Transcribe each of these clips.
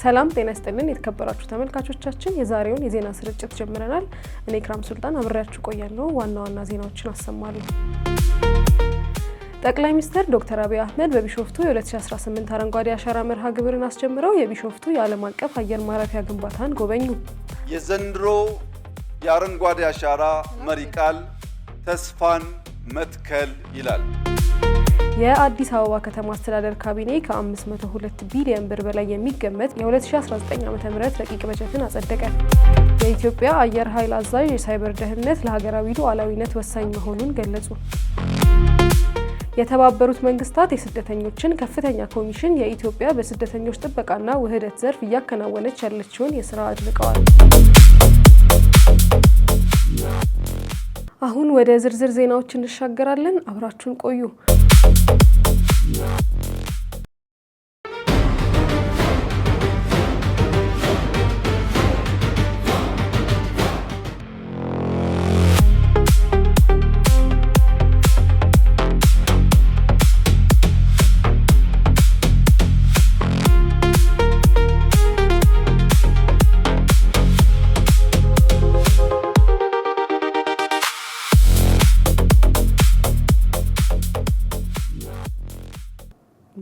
ሰላም ጤና ይስጥልን የተከበራችሁ ተመልካቾቻችን የዛሬውን የዜና ስርጭት ጀምረናል። እኔ ክራም ሱልጣን አብሬያችሁ ቆያለሁ። ዋና ዜናዎችን አሰማለሁ። ጠቅላይ ሚኒስትር ዶክተር አብይ አህመድ በቢሾፍቱ የ2018 አረንጓዴ አሻራ መርሃ ግብርን አስጀምረው የቢሾፍቱ የዓለም አቀፍ አየር ማረፊያ ግንባታን ጎበኙ። የዘንድሮ የአረንጓዴ አሻራ መሪ ቃል ተስፋን መትከል ይላል። የአዲስ አበባ ከተማ አስተዳደር ካቢኔ ከ502 ቢሊዮን ብር በላይ የሚገመት የ2019 ዓ.ም ረቂቅ በጀትን አጸደቀ። የኢትዮጵያ አየር ኃይል አዛዥ የሳይበር ደህንነት ለሀገራዊ ሉዓላዊነት ወሳኝ መሆኑን ገለጹ። የተባበሩት መንግስታት የስደተኞችን ከፍተኛ ኮሚሽን የኢትዮጵያ በስደተኞች ጥበቃና ውህደት ዘርፍ እያከናወነች ያለችውን የስራ አድንቀዋል። አሁን ወደ ዝርዝር ዜናዎች እንሻገራለን። አብራችሁን ቆዩ።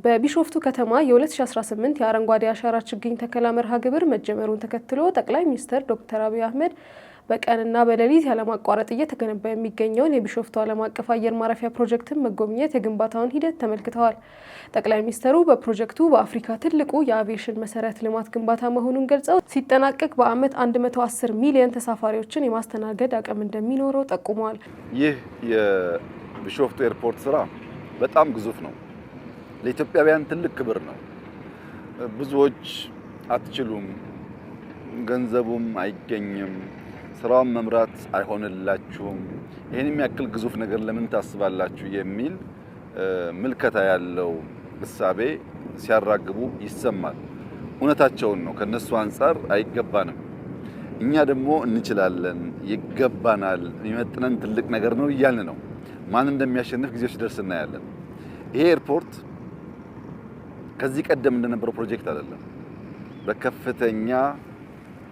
በቢሾፍቱ ከተማ የ2018 የአረንጓዴ አሻራ ችግኝ ተከላ መርሃ ግብር መጀመሩን ተከትሎ ጠቅላይ ሚኒስትር ዶክተር አብይ አህመድ በቀንና በሌሊት ያለማቋረጥ እየተገነባ የሚገኘውን የቢሾፍቱ ዓለም አቀፍ አየር ማረፊያ ፕሮጀክትን መጎብኘት የግንባታውን ሂደት ተመልክተዋል። ጠቅላይ ሚኒስትሩ በፕሮጀክቱ በአፍሪካ ትልቁ የአቪዬሽን መሰረት ልማት ግንባታ መሆኑን ገልጸው ሲጠናቀቅ በዓመት 110 ሚሊዮን ተሳፋሪዎችን የማስተናገድ አቅም እንደሚኖረው ጠቁመዋል። ይህ የቢሾፍቱ ኤርፖርት ስራ በጣም ግዙፍ ነው። ለኢትዮጵያውያን ትልቅ ክብር ነው። ብዙዎች አትችሉም፣ ገንዘቡም አይገኝም፣ ስራውን መምራት አይሆንላችሁም፣ ይሄን የሚያክል ግዙፍ ነገር ለምን ታስባላችሁ የሚል ምልከታ ያለው እሳቤ ሲያራግቡ ይሰማል። እውነታቸውን ነው። ከነሱ አንጻር አይገባንም። እኛ ደግሞ እንችላለን፣ ይገባናል፣ የሚመጥነን ትልቅ ነገር ነው እያልን ነው። ማን እንደሚያሸንፍ ጊዜው ሲደርስ እናያለን። ይሄ ኤርፖርት ከዚህ ቀደም እንደነበረው ፕሮጀክት አይደለም። በከፍተኛ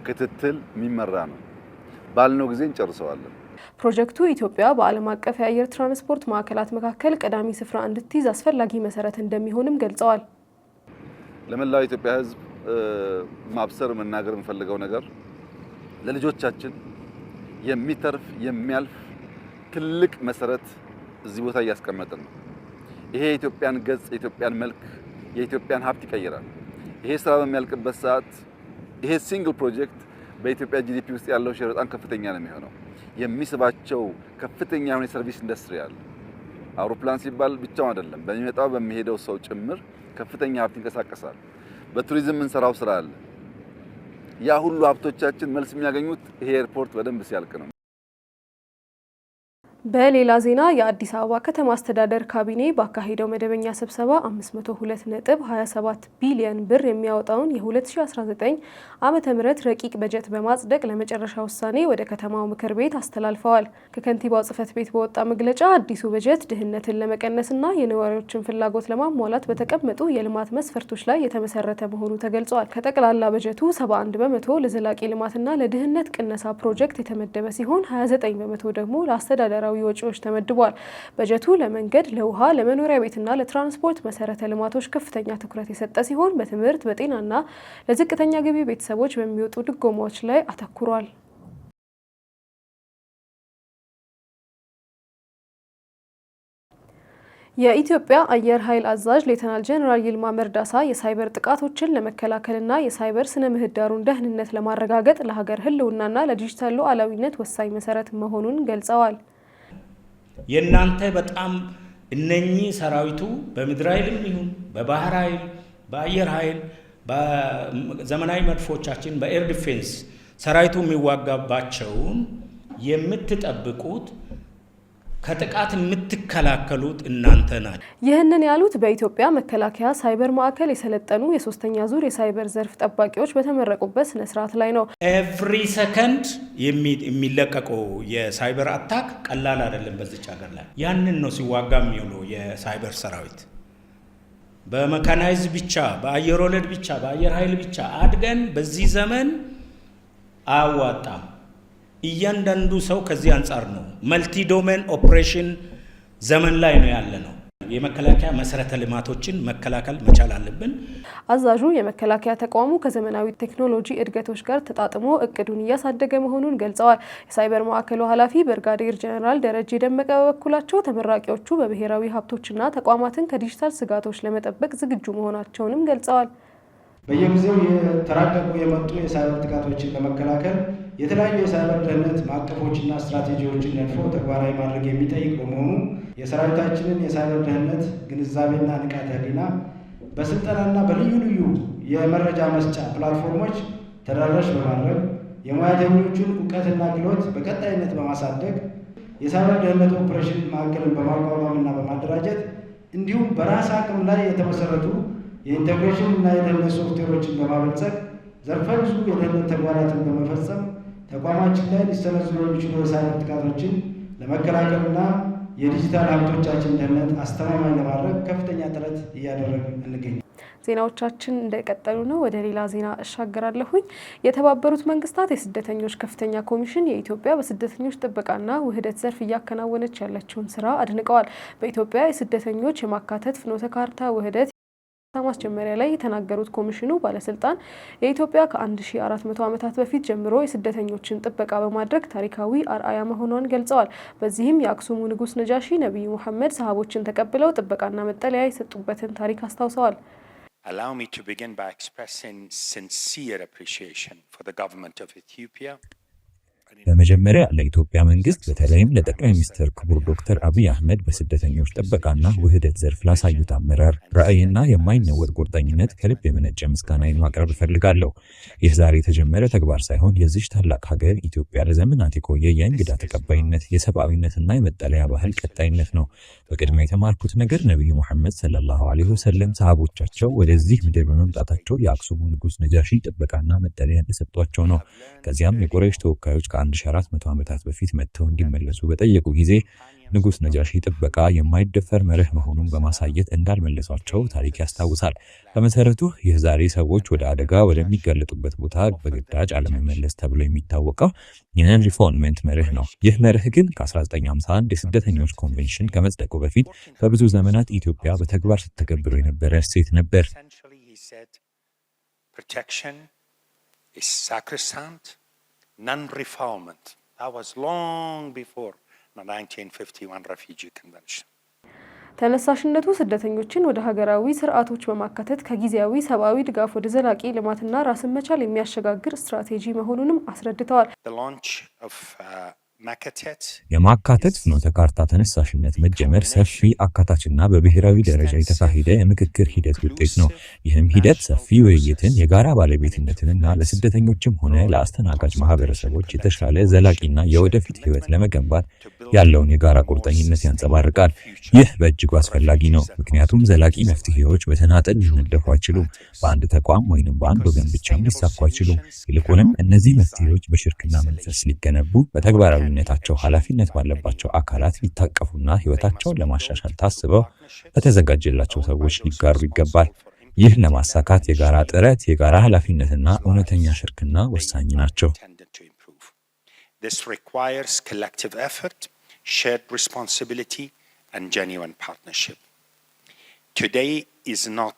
ክትትል የሚመራ ነው። ባልነው ጊዜ እንጨርሰዋለን። ፕሮጀክቱ ኢትዮጵያ በዓለም አቀፍ የአየር ትራንስፖርት ማዕከላት መካከል ቀዳሚ ስፍራ እንድትይዝ አስፈላጊ መሰረት እንደሚሆንም ገልጸዋል። ለመላው ኢትዮጵያ ሕዝብ ማብሰር መናገር የምፈልገው ነገር ለልጆቻችን የሚተርፍ የሚያልፍ ትልቅ መሰረት እዚህ ቦታ እያስቀመጥን ነው። ይሄ የኢትዮጵያን ገጽ፣ የኢትዮጵያን መልክ፣ የኢትዮጵያን ሀብት ይቀይራል። ይሄ ስራ በሚያልቅበት ሰዓት ይሄ ሲንግል ፕሮጀክት በኢትዮጵያ ጂዲፒ ውስጥ ያለው ሼር በጣም ከፍተኛ ነው የሚሆነው። የሚስባቸው ከፍተኛ የሆነ የሰርቪስ ኢንዱስትሪ አለ። አውሮፕላን ሲባል ብቻው አይደለም፣ በሚመጣው በሚሄደው ሰው ጭምር ከፍተኛ ሀብት ይንቀሳቀሳል። በቱሪዝም የምንሰራው ስራ አለ። ያ ሁሉ ሀብቶቻችን መልስ የሚያገኙት ይሄ ኤርፖርት በደንብ ሲያልቅ ነው። በሌላ ዜና የአዲስ አበባ ከተማ አስተዳደር ካቢኔ ባካሄደው መደበኛ ስብሰባ 502.27 ቢሊዮን ብር የሚያወጣውን የ2019 ዓመተ ምህረት ረቂቅ በጀት በማጽደቅ ለመጨረሻ ውሳኔ ወደ ከተማው ምክር ቤት አስተላልፈዋል። ከከንቲባው ጽሕፈት ቤት በወጣ መግለጫ አዲሱ በጀት ድህነትን ለመቀነስና የነዋሪዎችን ፍላጎት ለማሟላት በተቀመጡ የልማት መስፈርቶች ላይ የተመሰረተ መሆኑ ተገልጿል። ከጠቅላላ በጀቱ 71 በመቶ ለዘላቂ ልማትና ለድህነት ቅነሳ ፕሮጀክት የተመደበ ሲሆን 29 በመቶ ደግሞ ለአስተዳደራዊ ወጪዎች ተመድቧል። በጀቱ ለመንገድ፣ ለውሃ፣ ለመኖሪያ ቤትና ለትራንስፖርት መሰረተ ልማቶች ከፍተኛ ትኩረት የሰጠ ሲሆን በትምህርት፣ በጤናና ለዝቅተኛ ገቢ ቤተሰቦች በሚወጡ ድጎማዎች ላይ አተኩሯል። የኢትዮጵያ አየር ኃይል አዛዥ ሌተናል ጄኔራል ይልማ መርዳሳ የሳይበር ጥቃቶችን ለመከላከልና የሳይበር ስነ ምህዳሩን ደህንነት ለማረጋገጥ ለሀገር ሕልውናና ለዲጂታል ሉዓላዊነት ወሳኝ መሰረት መሆኑን ገልጸዋል። የእናንተ በጣም እነኚህ ሰራዊቱ በምድር ኃይልም ይሁን በባህር ኃይል፣ በአየር ኃይል፣ በዘመናዊ መድፎቻችን፣ በኤር ዲፌንስ ሰራዊቱ የሚዋጋባቸውን የምትጠብቁት ከጥቃት የምትከላከሉት እናንተ ናችሁ። ይህንን ያሉት በኢትዮጵያ መከላከያ ሳይበር ማዕከል የሰለጠኑ የሶስተኛ ዙር የሳይበር ዘርፍ ጠባቂዎች በተመረቁበት ስነ ስርዓት ላይ ነው። ኤቭሪ ሰከንድ የሚለቀቀው የሳይበር አታክ ቀላል አይደለም። በዚች ሀገር ላይ ያንን ነው ሲዋጋ የሚውለው የሳይበር ሰራዊት። በመካናይዝ ብቻ በአየር ወለድ ብቻ በአየር ኃይል ብቻ አድገን በዚህ ዘመን አያዋጣም። እያንዳንዱ ሰው ከዚህ አንጻር ነው መልቲ ዶሜን ኦፕሬሽን ዘመን ላይ ነው ያለነው። የመከላከያ መሰረተ ልማቶችን መከላከል መቻል አለብን። አዛዡ የመከላከያ ተቋሙ ከዘመናዊ ቴክኖሎጂ እድገቶች ጋር ተጣጥሞ እቅዱን እያሳደገ መሆኑን ገልጸዋል። የሳይበር ማዕከሉ ኃላፊ ብርጋዴር ጀነራል ደረጀ ደመቀ በበኩላቸው ተመራቂዎቹ በብሔራዊ ሀብቶችና ተቋማትን ከዲጂታል ስጋቶች ለመጠበቅ ዝግጁ መሆናቸውንም ገልጸዋል። በየጊዜው የተራቀቁ የመጡ የሳይበር ጥቃቶችን ለመከላከል የተለያዩ የሳይበር ደህንነት ማዕቀፎችና ስትራቴጂዎችን ነድፎ ተግባራዊ ማድረግ የሚጠይቅ በመሆኑ የሰራዊታችንን የሳይበር ደህንነት ግንዛቤና ንቃተ ህሊና በስልጠናና በልዩ ልዩ የመረጃ መስጫ ፕላትፎርሞች ተደራሽ በማድረግ የሙያተኞቹን እውቀትና ክህሎት በቀጣይነት በማሳደግ የሳይበር ደህንነት ኦፕሬሽን ማዕከልን በማቋቋምና በማደራጀት እንዲሁም በራስ አቅም ላይ የተመሰረቱ የኢንቴግሬሽን እና የደህንነት ሶፍትዌሮችን በማበልጸግ ዘርፈ ብዙ የደህንነት ተግባራትን በመፈጸም ተቋማችን ላይ ሊሰነዘሩ የሚችሉ የሳይበር ጥቃቶችን ለመከላከልና የዲጂታል ሀብቶቻችን ደህንነት አስተማማኝ ለማድረግ ከፍተኛ ጥረት እያደረግን እንገኛለን። ዜናዎቻችን እንደቀጠሉ ነው። ወደ ሌላ ዜና እሻገራለሁኝ። የተባበሩት መንግስታት የስደተኞች ከፍተኛ ኮሚሽን የኢትዮጵያ በስደተኞች ጥበቃና ውህደት ዘርፍ እያከናወነች ያለችውን ስራ አድንቀዋል። በኢትዮጵያ የስደተኞች የማካተት ፍኖተ ካርታ ውህደት ማስጀመሪያ ላይ የተናገሩት ኮሚሽኑ ባለስልጣን የኢትዮጵያ ከ1400 ዓመታት በፊት ጀምሮ የስደተኞችን ጥበቃ በማድረግ ታሪካዊ አርአያ መሆኗን ገልጸዋል። በዚህም የአክሱሙ ንጉስ ነጃሺ ነቢዩ መሐመድ ሰሃቦችን ተቀብለው ጥበቃና መጠለያ የሰጡበትን ታሪክ አስታውሰዋል። Allow me to begin by expressing sincere appreciation for the government of Ethiopia. በመጀመሪያ ለኢትዮጵያ መንግስት በተለይም ለጠቅላይ ሚኒስትር ክቡር ዶክተር አብይ አህመድ በስደተኞች ጥበቃና ውህደት ዘርፍ ላሳዩት አመራር ራዕይና የማይነወጥ ቁርጠኝነት ከልብ የመነጨ ምስጋናዬን ማቅረብ እፈልጋለሁ። ይህ ዛሬ የተጀመረ ተግባር ሳይሆን የዚህ ታላቅ ሀገር ኢትዮጵያ ለዘመናት የቆየ የእንግዳ ተቀባይነት፣ የሰብአዊነትና የመጠለያ ባህል ቀጣይነት ነው። በቅድሚያ የተማርኩት ነገር ነቢዩ መሐመድ ሰለላሁ ዐለይሂ ወሰለም ሰሃቦቻቸው ወደዚህ ምድር በመምጣታቸው የአክሱሙ ንጉስ ነጃሺ ጥበቃና መጠለያ እንደሰጧቸው ነው። ከዚያም የቁረይሽ ተወካዮች ከ1400 ዓመታት በፊት መጥተው እንዲመለሱ በጠየቁ ጊዜ ንጉስ ነጃሺ ጥበቃ የማይደፈር መርህ መሆኑን በማሳየት እንዳልመለሷቸው ታሪክ ያስታውሳል። በመሰረቱ ይህ ዛሬ ሰዎች ወደ አደጋ ወደሚጋለጡበት ቦታ በግዳጅ አለመመለስ ተብሎ የሚታወቀው የነን ሪፎልመንት መርህ ነው። ይህ መርህ ግን ከ1951 የስደተኞች ኮንቬንሽን ከመጽደቁ በፊት በብዙ ዘመናት ኢትዮጵያ በተግባር ስትተገብረው የነበረ እሴት ነበር። Protection is sacrosanct. Non-refoulement. That was long before the 1951 Refugee Convention. ተነሳሽነቱ ስደተኞችን ወደ ሀገራዊ ስርዓቶች በማካተት ከጊዜያዊ ሰብአዊ ድጋፍ ወደ ዘላቂ ልማትና ራስን መቻል የሚያሸጋግር ስትራቴጂ መሆኑንም አስረድተዋል። The launch of የማካተት ፍኖተ ካርታ ተነሳሽነት መጀመር ሰፊ አካታችና በብሔራዊ ደረጃ የተካሄደ የምክክር ሂደት ውጤት ነው። ይህም ሂደት ሰፊ ውይይትን፣ የጋራ ባለቤትነትንና ለስደተኞችም ሆነ ለአስተናጋጅ ማህበረሰቦች የተሻለ ዘላቂና የወደፊት ህይወት ለመገንባት ያለውን የጋራ ቁርጠኝነት ያንጸባርቃል። ይህ በእጅጉ አስፈላጊ ነው፣ ምክንያቱም ዘላቂ መፍትሄዎች በተናጠል ሊነደፉ አይችሉም፣ በአንድ ተቋም ወይንም በአንድ ወገን ብቻም ሊሳኩ አይችሉም። ይልቁንም እነዚህ መፍትሄዎች በሽርክና መንፈስ ሊገነቡ በተግባራዊነታቸው ኃላፊነት ባለባቸው አካላት ሊታቀፉና ህይወታቸውን ለማሻሻል ታስበው በተዘጋጀላቸው ሰዎች ሊጋሩ ይገባል። ይህ ለማሳካት የጋራ ጥረት፣ የጋራ ኃላፊነትና እውነተኛ ሽርክና ወሳኝ ናቸው። This requires collective effort, shared responsibility and genuine partnership. Today is not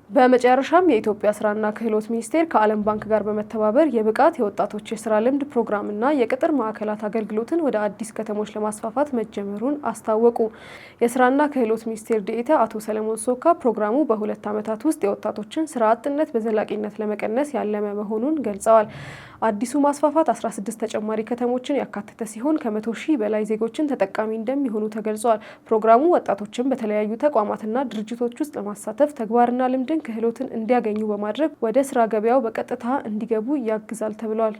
በመጨረሻም የኢትዮጵያ ስራና ክህሎት ሚኒስቴር ከዓለም ባንክ ጋር በመተባበር የብቃት የወጣቶች የስራ ልምድ ፕሮግራምና የቅጥር ማዕከላት አገልግሎትን ወደ አዲስ ከተሞች ለማስፋፋት መጀመሩን አስታወቁ። የስራና ክህሎት ሚኒስቴር ዴኤታ አቶ ሰለሞን ሶካ ፕሮግራሙ በ2 ዓመታት ውስጥ የወጣቶችን ስራ አጥነት በዘላቂነት ለመቀነስ ያለመ መሆኑን ገልጸዋል። አዲሱ ማስፋፋት 16 ተጨማሪ ከተሞችን ያካተተ ሲሆን ከ100,000 በላይ ዜጎችን ተጠቃሚ እንደሚሆኑ ተገልጿል። ፕሮግራሙ ወጣቶችን በተለያዩ ተቋማትና ድርጅቶች ውስጥ ለማሳተፍ ተግባርና ልምድን ክህሎትን እንዲያገኙ በማድረግ ወደ ስራ ገበያው በቀጥታ እንዲገቡ ያግዛል ተብሏል።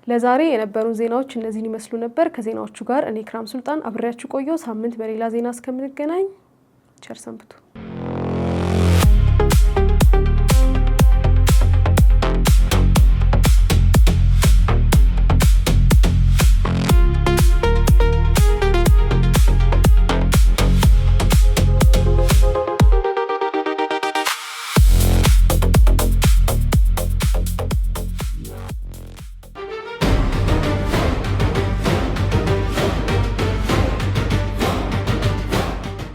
ለዛሬ የነበሩን ዜናዎች እነዚህን ይመስሉ ነበር። ከዜናዎቹ ጋር እኔ ክራም ሱልጣን አብሬያችሁ ቆየው። ሳምንት በሌላ ዜና እስከምንገናኝ ቸር ሰንብቱ።